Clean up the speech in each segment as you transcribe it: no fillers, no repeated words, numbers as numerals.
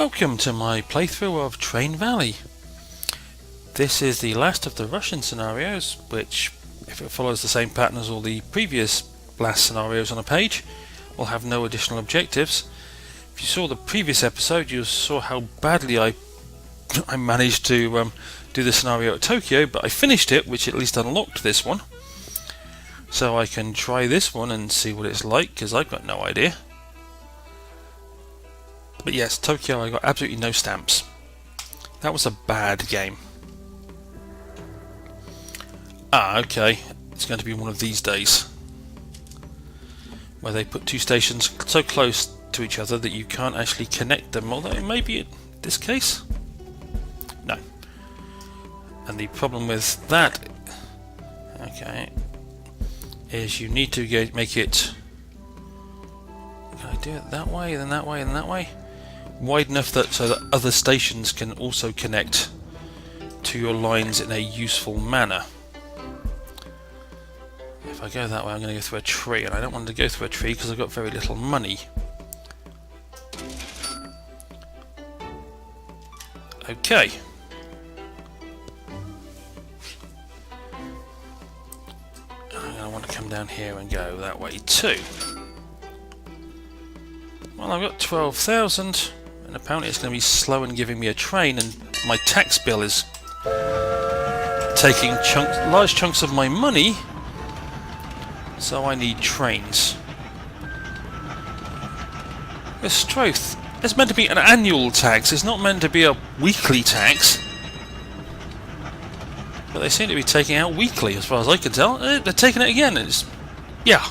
Welcome to my playthrough of Train Valley. This is the last of the Russian scenarios, which, if it follows the same pattern as all the previous last scenarios on a page, will have no additional objectives. If you saw the previous episode, you saw how badly I managed to do the scenario at Tokyo, but I finished it, which at least unlocked this one. So I can try this one and see what it's like, because I've got no idea. But yes, Tokyo, I got absolutely no stamps. That was a bad game. Okay. It's going to be one of these days where they put two stations so close to each other that you can't actually connect them, although maybe in this case? No. And the problem with that, okay, is you need to make it... Can I do it that way, then that way, and that way? Wide enough so that other stations can also connect to your lines in a useful manner. If I go that way, I'm going to go through a tree, and I don't want to go through a tree because I've got very little money. Okay. I'm going to want to come down here and go that way too. Well, I've got 12,000. And apparently it's going to be slow in giving me a train, and my tax bill is taking large chunks of my money, so I need trains. This Stroth, it's meant to be an annual tax, it's not meant to be a weekly tax. But they seem to be taking out weekly, as far as I can tell. They're taking it again, yeah.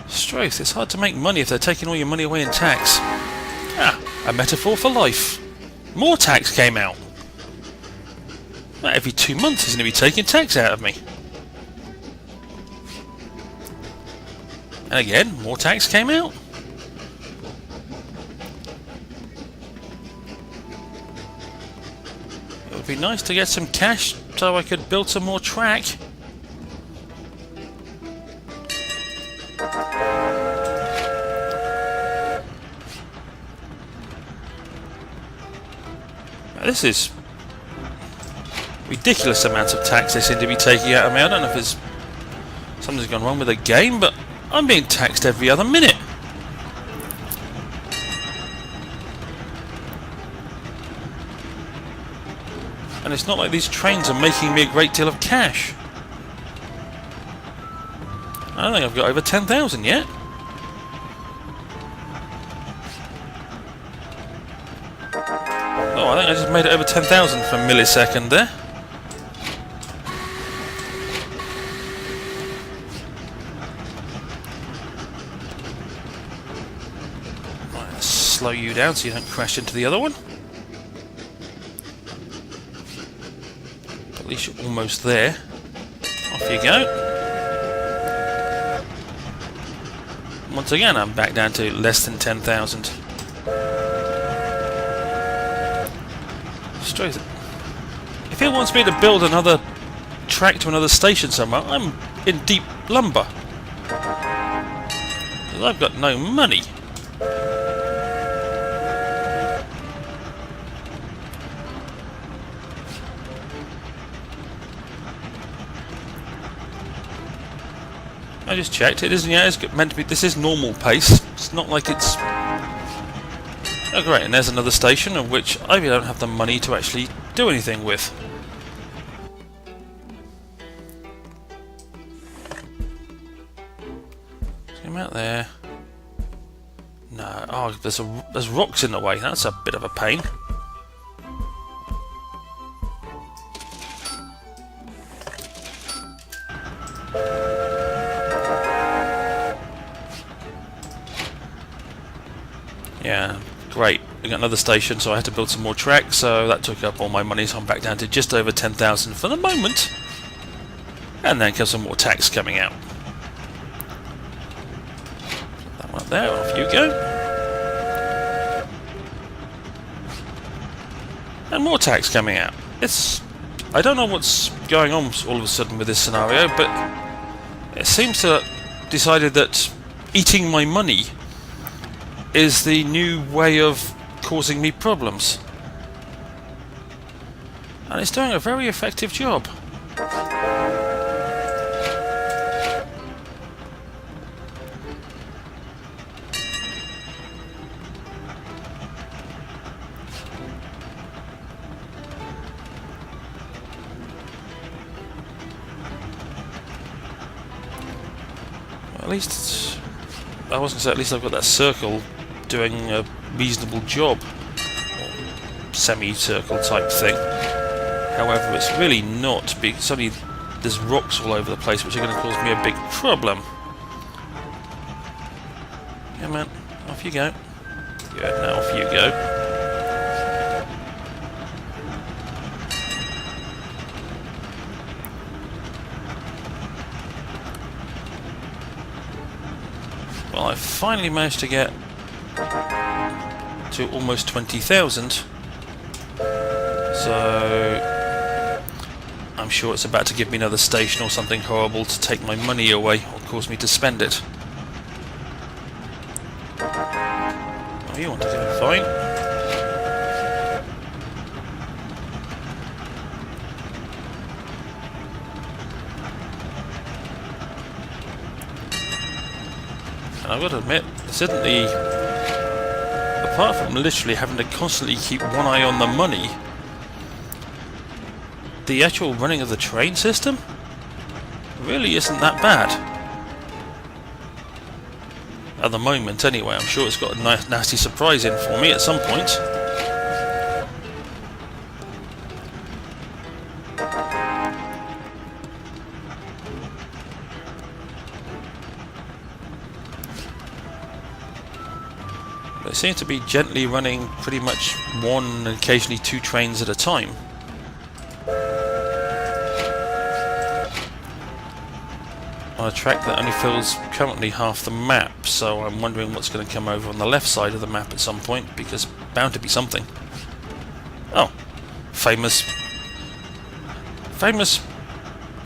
Stroth, it's hard to make money if they're taking all your money away in tax. A metaphor for life. More tax came out. Every 2 months he's going to be taking tax out of me. And again, more tax came out. It would be nice to get some cash so I could build some more track. This is ridiculous amounts of tax they seem to be taking out of me. I don't know if something's gone wrong with the game, but I'm being taxed every other minute. And it's not like these trains are making me a great deal of cash. I don't think I've got over 10,000 yet. Oh, I think I just made it over 10,000 for a millisecond there. Right, let's slow you down so you don't crash into the other one. At least you're almost there. Off you go. Once again, I'm back down to less than 10,000. If it wants me to build another track to another station somewhere, I'm in deep lumber. Because I've got no money. I just checked, it isn't yet, it's meant to be, this is normal pace. It's not like it's... Oh great, and there's another station of which I don't have the money to actually do anything with. Come out there. No, oh, there's rocks in the way. That's a bit of a pain. Yeah. Great, we got another station, so I had to build some more track, so that took up all my money, so I'm back down to just over 10,000 for the moment. And then comes some more tax coming out. Put that one up there, off you go. And more tax coming out. I don't know what's going on all of a sudden with this scenario, but it seems to have decided that eating my money is the new way of causing me problems. And it's doing a very effective job. At least, I wasn't say at least I've got that circle doing a reasonable job, or semi-circle type thing. However, it's really not, because suddenly there's rocks all over the place which are going to cause me a big problem. Yeah man, off you go. Good, now off you go. Well, I finally managed to get to almost 20,000, so I'm sure it's about to give me another station or something horrible to take my money away or cause me to spend it. Oh, you want to do fine. And I've got to admit, this isn't the... Apart from literally having to constantly keep one eye on the money, the actual running of the train system really isn't that bad. At the moment, anyway. I'm sure it's got a nice, nasty surprise in for me at some point. They seem to be gently running pretty much one and occasionally two trains at a time. On a track that only fills currently half the map, so I'm wondering what's going to come over on the left side of the map at some point, because bound to be something. Oh, famous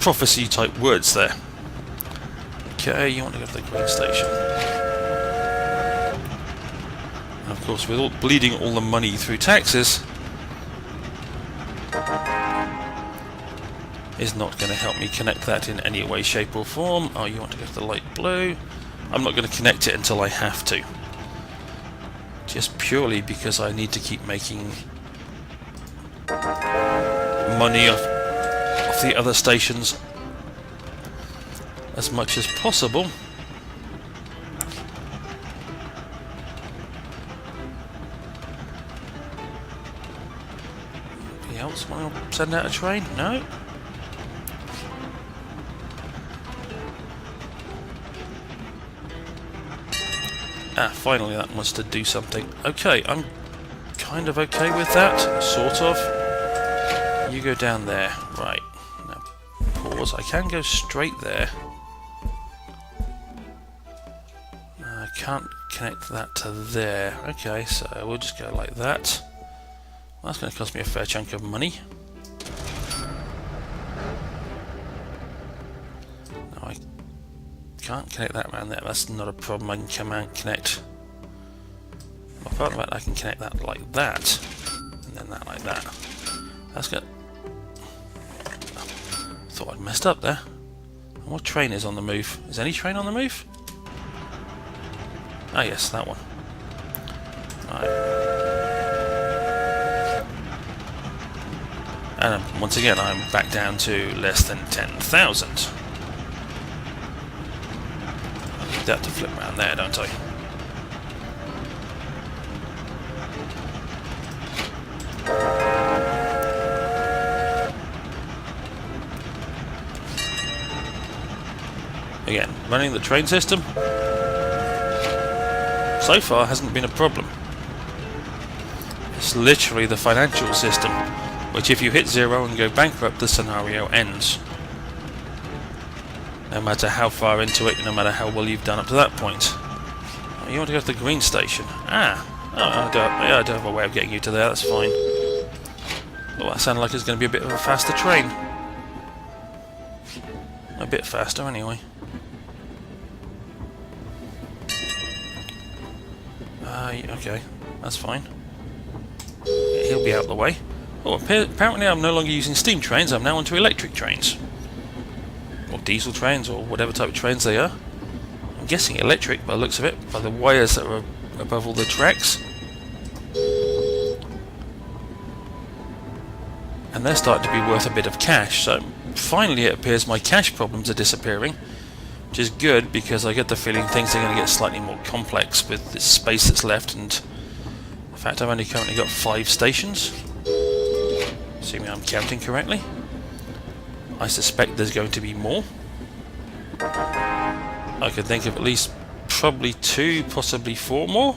prophecy type words there. Okay, you want to go to the green station. Of course, with bleeding all the money through taxes, is not going to help me connect that in any way, shape or form. Oh, you want to go to the light blue? I'm not going to connect it until I have to. Just purely because I need to keep making money off the other stations as much as possible. Anybody else want to send out a train? No? Ah, finally that wants to do something. Okay, I'm kind of okay with that, sort of. You go down there. Right. Now, pause. I can go straight there. I can't connect that to there. Okay, so we'll just go like that. Well, that's going to cost me a fair chunk of money. No, I can't connect that around there. That's not a problem. I can come out and connect. Apart from that, I can connect that like that, and then that like that. That's good. Thought I'd messed up there. What train is on the move? Is any train on the move? Ah, yes, that one. Right. And once again, I'm back down to less than 10,000. I need that to flip around there, don't I? Again, running the train system so far hasn't been a problem. It's literally the financial system, which if you hit zero and go bankrupt, the scenario ends. No matter how far into it, no matter how well you've done up to that point. Oh, you want to go to the green station? Ah, oh, I do have a way of getting you to there, that's fine. Well, that sounded like it's going to be a bit of a faster train. A bit faster anyway. Okay, that's fine. He'll be out of the way. Oh, apparently I'm no longer using steam trains, I'm now onto electric trains. Or diesel trains, or whatever type of trains they are. I'm guessing electric by the looks of it, by the wires that are above all the tracks. And they're starting to be worth a bit of cash, so finally it appears my cash problems are disappearing, which is good because I get the feeling things are going to get slightly more complex with the space that's left, and in fact I've only currently got 5 stations, assuming I'm counting correctly. I suspect there's going to be more. I could think of at least probably 2, possibly 4 more.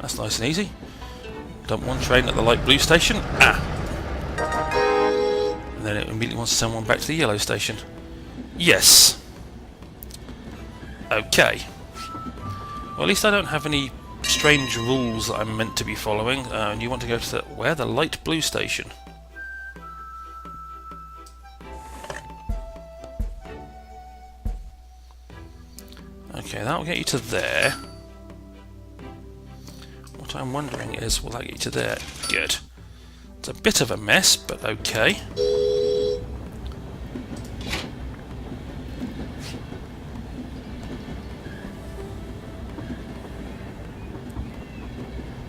That's nice and easy. Dump one train at the light blue station. And then it immediately wants to send one back to the yellow station. Yes. Okay. Well, at least I don't have any strange rules that I'm meant to be following. And you want to go to where? The light blue station. Okay, that'll get you to there. What I'm wondering is, will that get you to there? Good. It's a bit of a mess, but okay.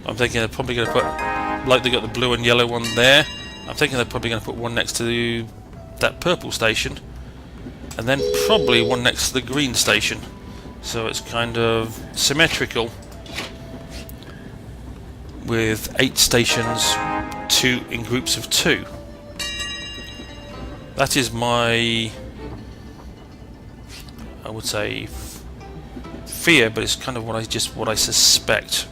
I'm thinking they're probably going to put, like they got the blue and yellow one there, I'm thinking they're probably going to put one next to that purple station, and then probably one next to the green station. So it's kind of symmetrical, with 8 stations, 2 in groups of 2. That is my, I would say, fear, but it's kind of what I suspect.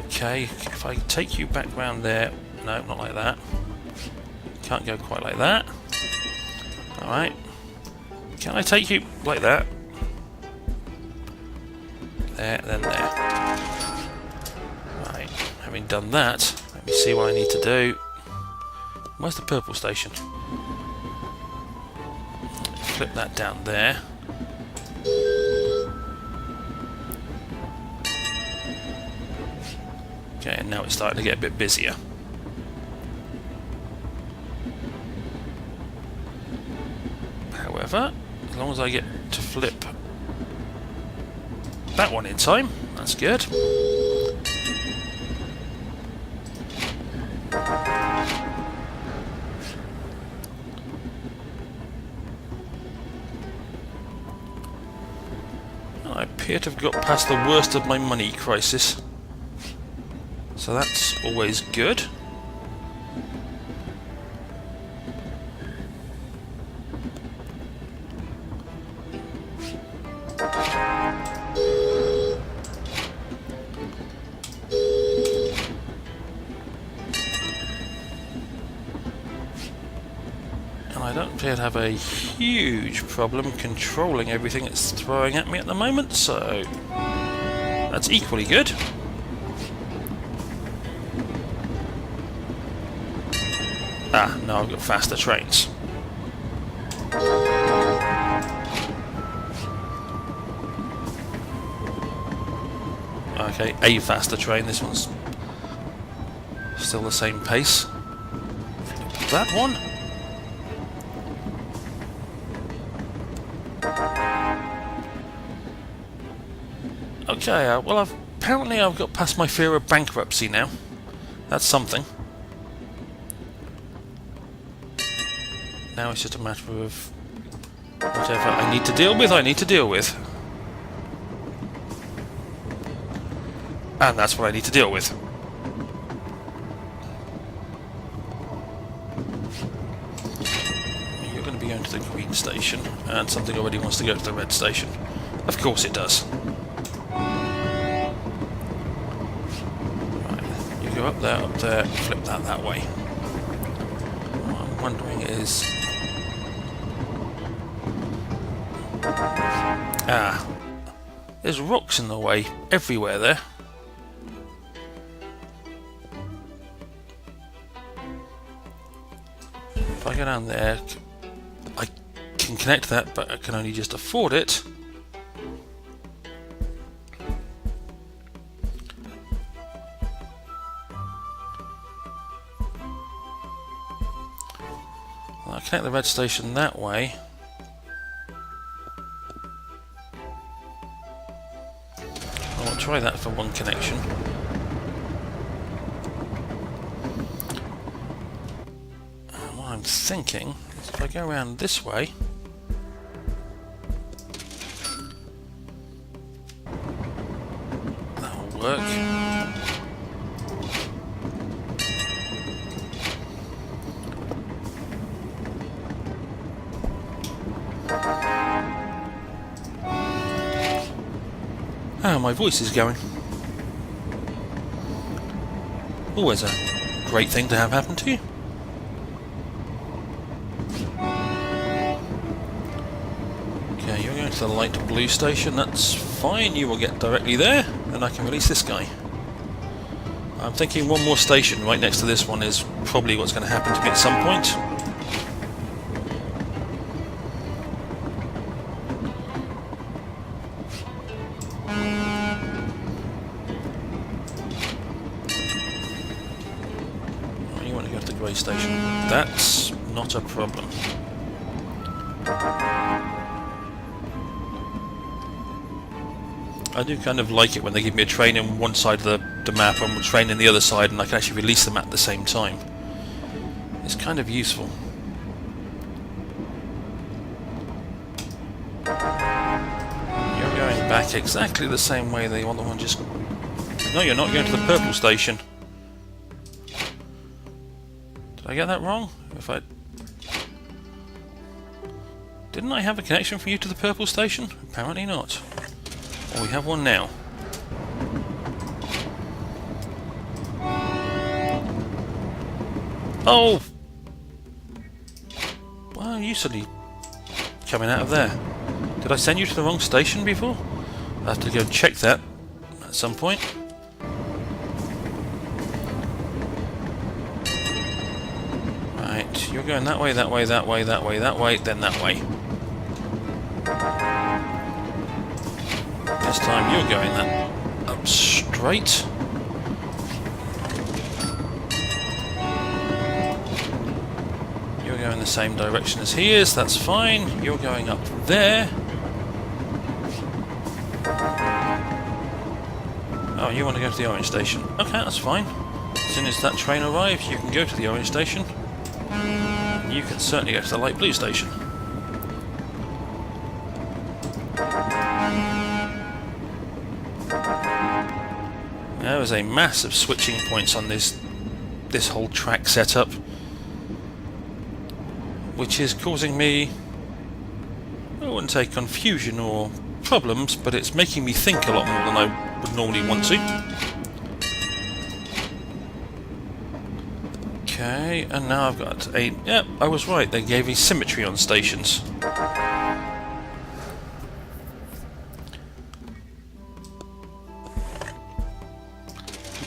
Okay, if I take you back round there, no, not like that. Can't go quite like that. All right, can I take you like that? There, then there. Right, having done that, let me see what I need to do. Where's the purple station? Flip that down there. Okay, and now it's starting to get a bit busier. However, as long as I get to flip that one in time, that's good. I appear to have got past the worst of my money crisis, so that's always good. And I don't appear to have a huge problem controlling everything it's throwing at me at the moment, so that's equally good. Ah, now I've got faster trains. Okay, a faster train. This one's still the same pace. That one. Okay, well, apparently I've got past my fear of bankruptcy now. That's something. Now it's just a matter of whatever I need to deal with, I need to deal with. And that's what I need to deal with. You're going to be going to the green station, and something already wants to go to the red station. Of course it does. Right, you go up there, flip that way. What I'm wondering is... Ah, there's rocks in the way everywhere there. If I go down there, I can connect that, but I can only just afford it. Well, I'll connect the red station that way. I'll try that for one connection. And what I'm thinking is if I go around this way, that'll work. Oh, my voice is going. Always a great thing to have happen to you. Okay, you're going to the light blue station. That's fine. You will get directly there, and I can release this guy. I'm thinking one more station right next to this one is probably what's going to happen to me at some point. Station. That's not a problem. I do kind of like it when they give me a train in one side of the map and a train in the other side, and I can actually release them at the same time. It's kind of useful. You're going back exactly the same way they want the one just... No, you're not going to the purple station. Did I get that wrong? Didn't I have a connection from you to the purple station? Apparently not. Well, we have one now. Oh! Why are you suddenly coming out of there? Did I send you to the wrong station before? I'll have to go and check that at some point. You're going that way, that way, that way, that way, that way, then that way. This time you're going that up straight. You're going the same direction as he is, that's fine. You're going up there. Oh, you want to go to the orange station. Okay, that's fine. As soon as that train arrives, you can go to the orange station. You can certainly go to the light blue station. There is a mass of switching points on this whole track setup, which is causing me, I wouldn't say confusion or problems, but it's making me think a lot more than I would normally want to. Okay, and now I've got a... Yep, I was right, they gave me symmetry on stations.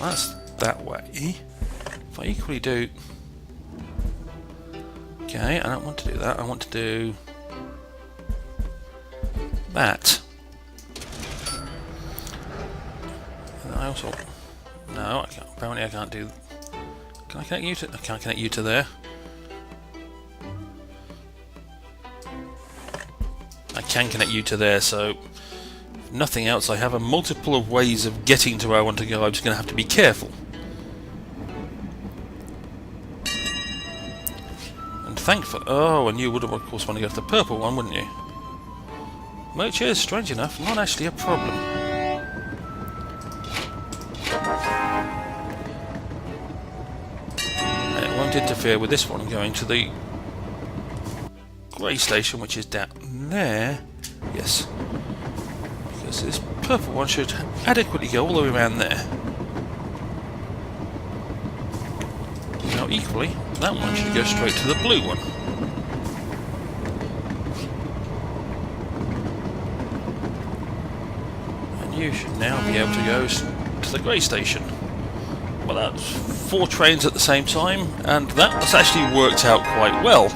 That's that way. If I equally do... Okay, I don't want to do that, I want to do... that. And I also... No, I can't. Apparently I can't do... Can I connect you to... I can't connect you to there. I can connect you to there, so... If nothing else, I have a multiple of ways of getting to where I want to go. I'm just going to have to be careful. And thankfully... Oh, and you would of course want to go to the purple one, wouldn't you? Which is, strange enough, not actually a problem. Interfere with this one going to the grey station, which is down there. Yes, because this purple one should adequately go all the way around there. Now equally, that one should go straight to the blue one. And you should now be able to go to the grey station. Well, that's 4 trains at the same time, and that was actually worked out quite well.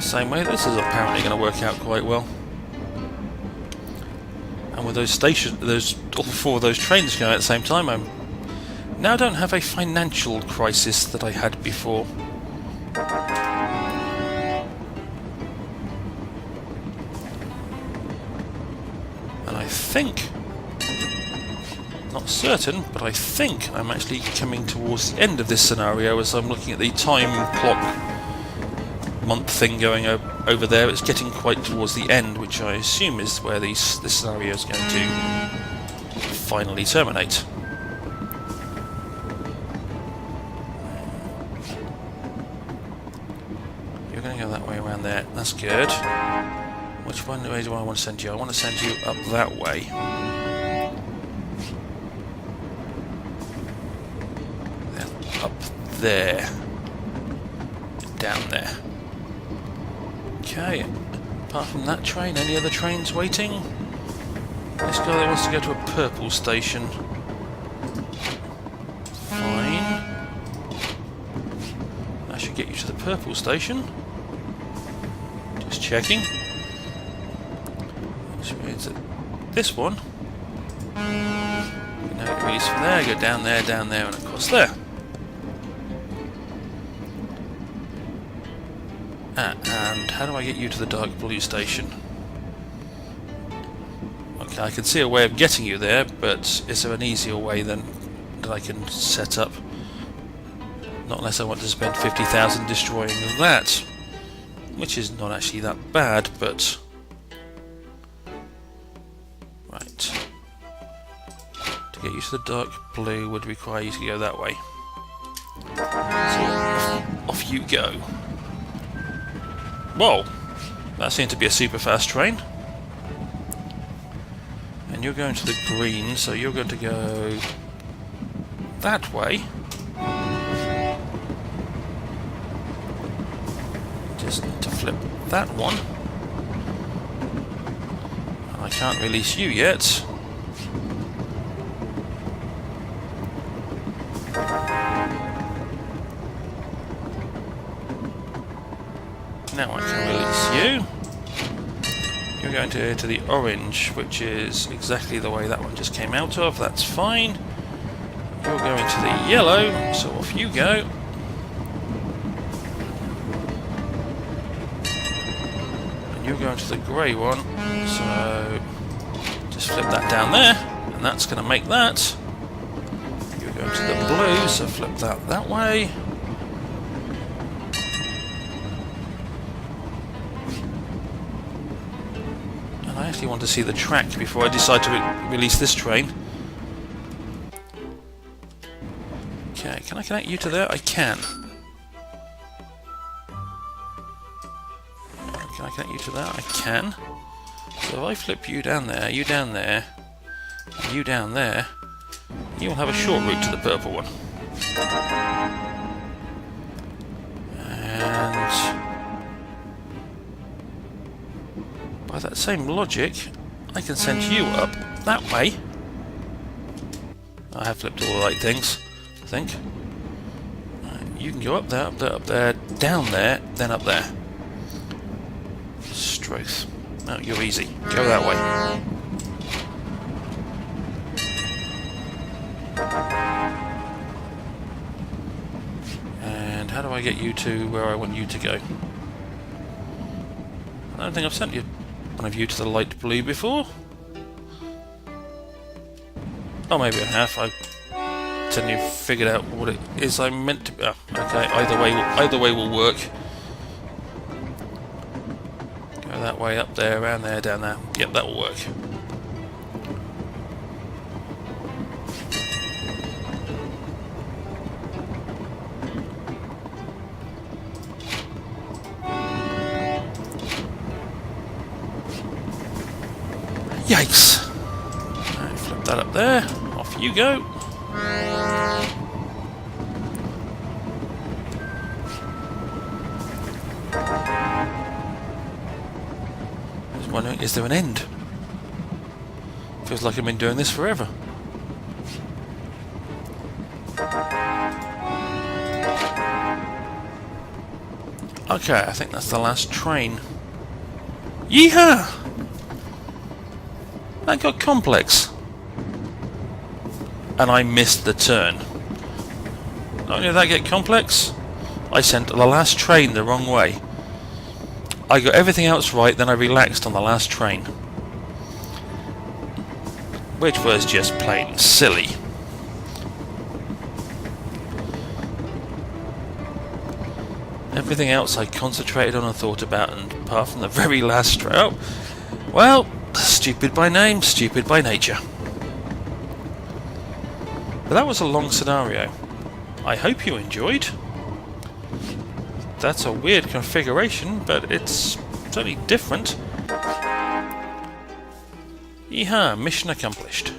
same way. This is apparently going to work out quite well. And with those stations, all 4 of those trains going at the same time, I now don't have a financial crisis that I had before. And I think, not certain, but I think I'm actually coming towards the end of this scenario as I'm looking at the time clock month thing going over there. It's getting quite towards the end, which I assume is where this scenario is going to finally terminate. You're going to go that way around there. That's good. Which way do I want to send you? I want to send you up that way. Then up there. Down there. Okay, apart from that train, any other trains waiting? This guy wants to go to a purple station. Fine. That should get you to the purple station. Just checking. Which means that this one, you know, release from there, go down there, and across there. And how do I get you to the dark blue station? Okay, I can see a way of getting you there, but is there an easier way that I can set up? Not unless I want to spend 50,000 destroying that, which is not actually that bad, but... Right. To get you to the dark blue would require you to go that way. So, off you go. Whoa! That seemed to be a super fast train. And you're going to the green, so you're going to go that way. Just need to flip that one. And I can't release you yet. Now I can release you. You're going to the orange, which is exactly the way that one just came out of. That's fine. You're going to the yellow, so off you go. And you're going to the grey one, so just flip that down there, and that's going to make that. You're going to the blue, so flip that way. I actually want to see the track before I decide to release this train. Okay, can I connect you to there? I can. Can I connect you to that? I can. So if I flip you down there, and you down there, you will have a short route to the purple one. And by that same logic, I can send you up that way. I have flipped all the right things, I think. You can go up there, down there, then up there. Stroth. No, you're easy. Go that way. And how do I get you to where I want you to go? I don't think I've sent you one of you to the light blue before. Oh, maybe I have. I suddenly figured out what it is I'm meant to be. Oh, okay, either way will work. Go that way, up there, around there, down there. Yep, that will work. Yikes! Right, flip that up there. Off you go. I was wondering, is there an end? Feels like I've been doing this forever. Okay, I think that's the last train. Yeehaw! That got complex. And I missed the turn. Not only did that get complex, I sent the last train the wrong way. I got everything else right, then I relaxed on the last train. Which was just plain silly. Everything else I concentrated on and thought about, and apart from the very last train... Oh, well, stupid by name, stupid by nature. But that was a long scenario. I hope you enjoyed. That's a weird configuration, but it's certainly different. Yeehaw, mission accomplished.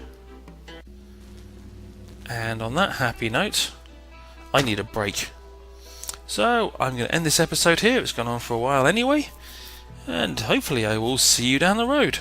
And on that happy note, I need a break. So I'm going to end this episode here. It's gone on for a while anyway, and hopefully I will see you down the road.